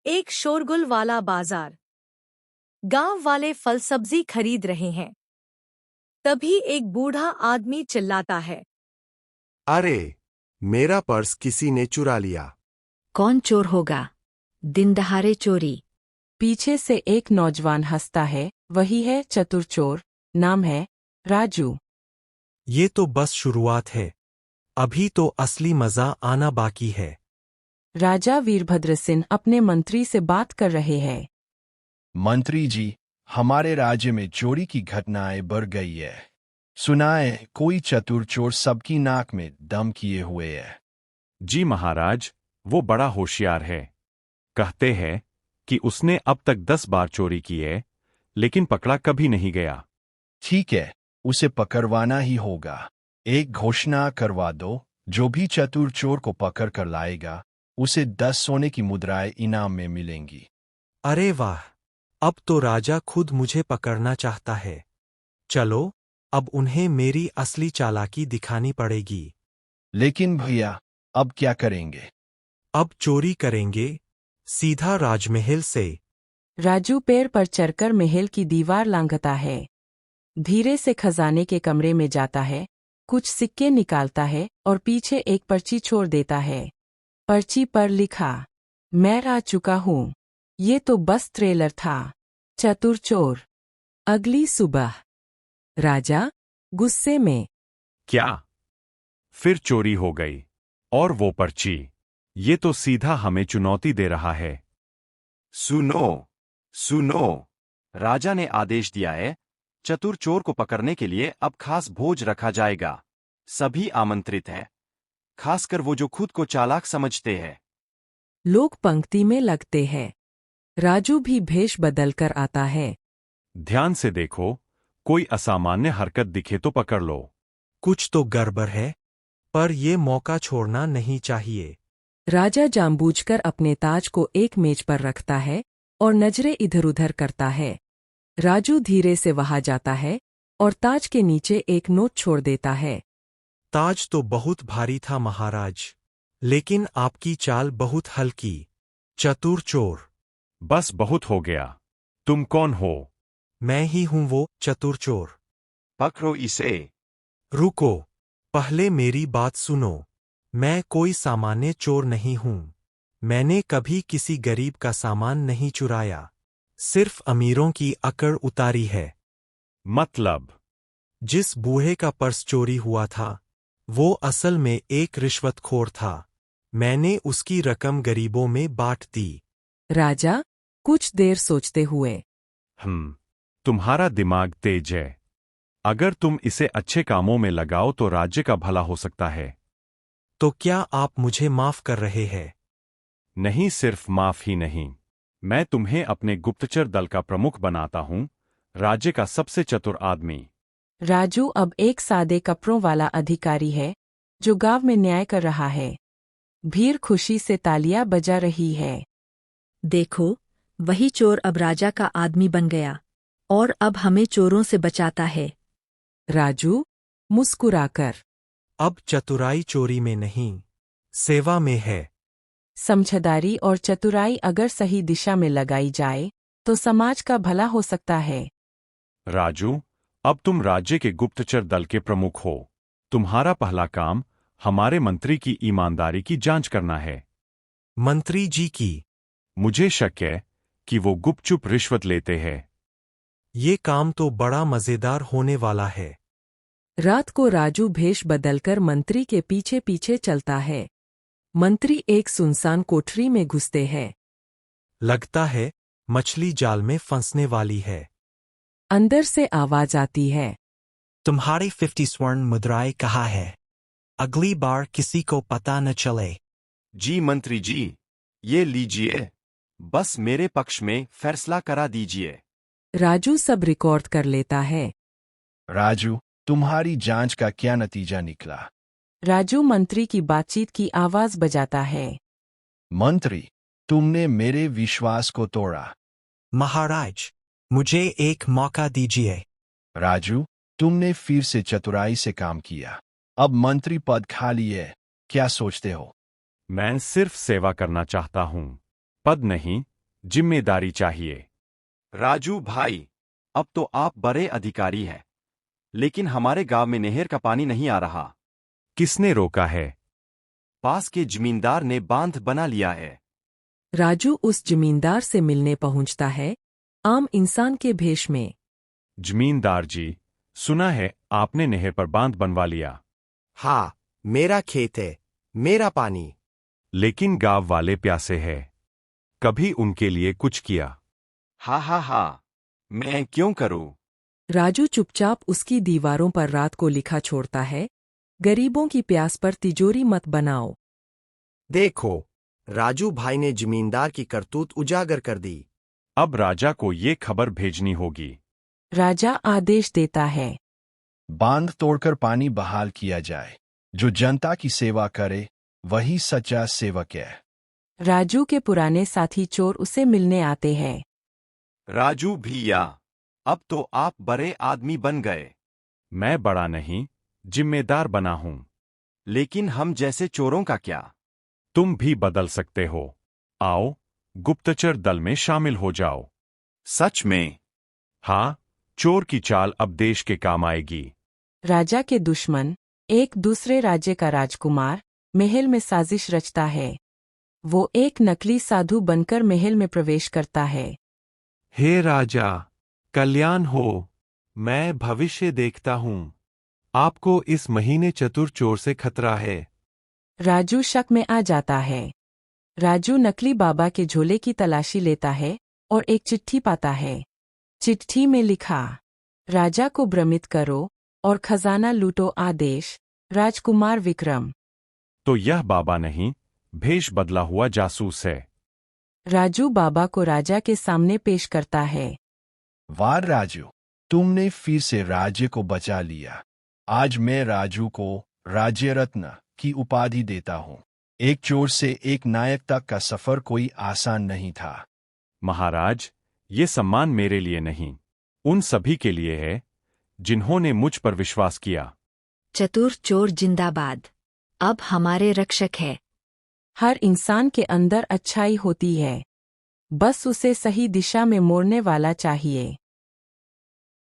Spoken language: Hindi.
एक शोरगुल वाला बाजार। गांव वाले फल सब्जी खरीद रहे हैं। तभी एक बूढ़ा आदमी चिल्लाता है। अरे, मेरा पर्स किसी ने चुरा लिया। कौन चोर होगा? दिन दहाड़े चोरी। पीछे से एक नौजवान हंसता है। वही है चतुर चोर। नाम है राजू। ये तो बस शुरुआत है। अभी तो असली मजा आना बाकी है। राजा वीरभद्र सिंह अपने मंत्री से बात कर रहे हैं। मंत्री जी, हमारे राज्य में चोरी की घटनाएं बढ़ गई है। सुना है कोई चतुर चोर सबकी नाक में दम किए हुए है। जी महाराज, वो बड़ा होशियार है। कहते हैं कि उसने अब तक 10 बार चोरी की है, लेकिन पकड़ा कभी नहीं गया। ठीक है, उसे पकड़वाना ही होगा। एक घोषणा करवा दो, जो भी चतुर चोर को पकड़ कर लाएगा उसे 10 सोने की मुद्राएं इनाम में मिलेंगी। अरे वाह, अब तो राजा खुद मुझे पकड़ना चाहता है। चलो, अब उन्हें मेरी असली चालाकी दिखानी पड़ेगी। लेकिन भैया, अब क्या करेंगे? अब चोरी करेंगे, सीधा राजमहल से। राजू पेड़ पर चढ़कर महल की दीवार लांघता है। धीरे से खजाने के कमरे में जाता है, कुछ सिक्के निकालता है और पीछे एक पर्ची छोड़ देता है। पर्ची पर लिखा, मैं आ चुका हूँ। ये तो बस ट्रेलर था। चतुर चोर। अगली सुबह। राजा गुस्से में। क्या? फिर चोरी हो गई? और वो पर्ची? ये तो सीधा हमें चुनौती दे रहा है। सुनो, सुनो, राजा ने आदेश दिया है, चतुर चोर को पकड़ने के लिए अब खास भोज रखा जाएगा। सभी आमंत्रित हैं, खासकर वो जो खुद को चालाक समझते हैं। लोग पंक्ति में लगते हैं। राजू भी भेष बदलकर आता है। ध्यान से देखो, कोई असामान्य हरकत दिखे तो पकड़ लो। कुछ तो गड़बड़ है, पर ये मौका छोड़ना नहीं चाहिए। राजा जानबूझकर अपने ताज को एक मेज पर रखता है और नजरें इधर-उधर करता है। राजू धीरे से वहां जाता है और ताज के नीचे एक नोट छोड़ देता है। ताज तो बहुत भारी था महाराज, लेकिन आपकी चाल बहुत हल्की। चतुर चोर। बस बहुत हो गया। तुम कौन हो? मैं ही हूं वो चतुर चोर। पकड़ो इसे। रुको, पहले मेरी बात सुनो। मैं कोई सामान्य चोर नहीं हूं। मैंने कभी किसी गरीब का सामान नहीं चुराया, सिर्फ अमीरों की अकड़ उतारी है। मतलब? जिस बूढ़े का पर्स चोरी हुआ था, वो असल में एक रिश्वतखोर था। मैंने उसकी रकम गरीबों में बांट दी। राजा कुछ देर सोचते हुए। तुम्हारा दिमाग तेज है। अगर तुम इसे अच्छे कामों में लगाओ तो राज्य का भला हो सकता है। तो क्या आप मुझे माफ कर रहे हैं? नहीं, सिर्फ माफ ही नहीं, मैं तुम्हें अपने गुप्तचर दल का प्रमुख बनाता हूं, राज्य का सबसे चतुर आदमी। राजू अब एक सादे कपड़ों वाला अधिकारी है, जो गांव में न्याय कर रहा है। भीड़ खुशी से तालियां बजा रही है। देखो, वही चोर अब राजा का आदमी बन गया और अब हमें चोरों से बचाता है। राजू मुस्कुराकर। अब चतुराई चोरी में नहीं, सेवा में है। समझदारी और चतुराई अगर सही दिशा में लगाई जाए तो समाज का भला हो सकता है। राजू, अब तुम राज्य के गुप्तचर दल के प्रमुख हो। तुम्हारा पहला काम हमारे मंत्री की ईमानदारी की जांच करना है। मंत्री जी की? मुझे शक है कि वो गुपचुप रिश्वत लेते हैं। ये काम तो बड़ा मजेदार होने वाला है। रात को राजू भेष बदलकर मंत्री के पीछे पीछे चलता है। मंत्री एक सुनसान कोठरी में घुसते हैं। लगता है मछली जाल में फंसने वाली है। अंदर से आवाज आती है, तुम्हारी 50 स्वर्ण मुद्राएं कहाँ है? अगली बार किसी को पता न चले। जी मंत्री जी, ये लीजिए, बस मेरे पक्ष में फैसला करा दीजिए। राजू सब रिकॉर्ड कर लेता है। राजू, तुम्हारी जांच का क्या नतीजा निकला? राजू मंत्री की बातचीत की आवाज बजाता है। मंत्री, तुमने मेरे विश्वास को तोड़ा। महाराज, मुझे एक मौका दीजिए। राजू, तुमने फिर से चतुराई से काम किया। अब मंत्री पद खाली है, क्या सोचते हो? मैं सिर्फ सेवा करना चाहता हूं, पद नहीं। जिम्मेदारी चाहिए। राजू भाई, अब तो आप बड़े अधिकारी हैं, लेकिन हमारे गांव में नहर का पानी नहीं आ रहा। किसने रोका है? पास के जमींदार ने बांध बना लिया है। राजू उस जमींदार से मिलने पहुंचता है, आम इंसान के भेष में। जमींदार जी, सुना है आपने नहर पर बांध बनवा लिया। हाँ, मेरा खेत है, मेरा पानी। लेकिन गांव वाले प्यासे हैं। कभी उनके लिए कुछ किया? हा, मैं क्यों करूं? राजू चुपचाप उसकी दीवारों पर रात को लिखा छोड़ता है, गरीबों की प्यास पर तिजोरी मत बनाओ। देखो, राजू भाई ने जमींदार की करतूत उजागर कर दी। अब राजा को ये खबर भेजनी होगी। राजा आदेश देता है। बांध तोड़कर पानी बहाल किया जाए। जो जनता की सेवा करे वही सच्चा सेवक है। राजू के पुराने साथी चोर उसे मिलने आते हैं। राजू भैया, अब तो आप बड़े आदमी बन गए। मैं बड़ा नहीं, जिम्मेदार बना हूं। लेकिन हम जैसे चोरों का क्या? तुम भी बदल सकते हो। आओ, गुप्तचर दल में शामिल हो जाओ। सच में? हाँ, चोर की चाल अब देश के काम आएगी। राजा के दुश्मन, एक दूसरे राज्य का राजकुमार, महल में साजिश रचता है। वो एक नकली साधु बनकर महल में प्रवेश करता है। हे राजा, कल्याण हो। मैं भविष्य देखता हूं। आपको इस महीने चतुर चोर से खतरा है। राजू शक में आ जाता है। राजू नकली बाबा के झोले की तलाशी लेता है और एक चिट्ठी पाता है। चिट्ठी में लिखा, राजा को भ्रमित करो और खजाना लूटो। आदेश, राजकुमार विक्रम। तो यह बाबा नहीं, भेष बदला हुआ जासूस है। राजू बाबा को राजा के सामने पेश करता है। वाह राजू, तुमने फिर से राज्य को बचा लिया। आज मैं राजू को राज्य रत्न की उपाधि देता हूँ। एक चोर से एक नायक तक का सफर कोई आसान नहीं था। महाराज, ये सम्मान मेरे लिए नहीं, उन सभी के लिए है जिन्होंने मुझ पर विश्वास किया। चतुर चोर जिंदाबाद। अब हमारे रक्षक है। हर इंसान के अंदर अच्छाई होती है, बस उसे सही दिशा में मोड़ने वाला चाहिए।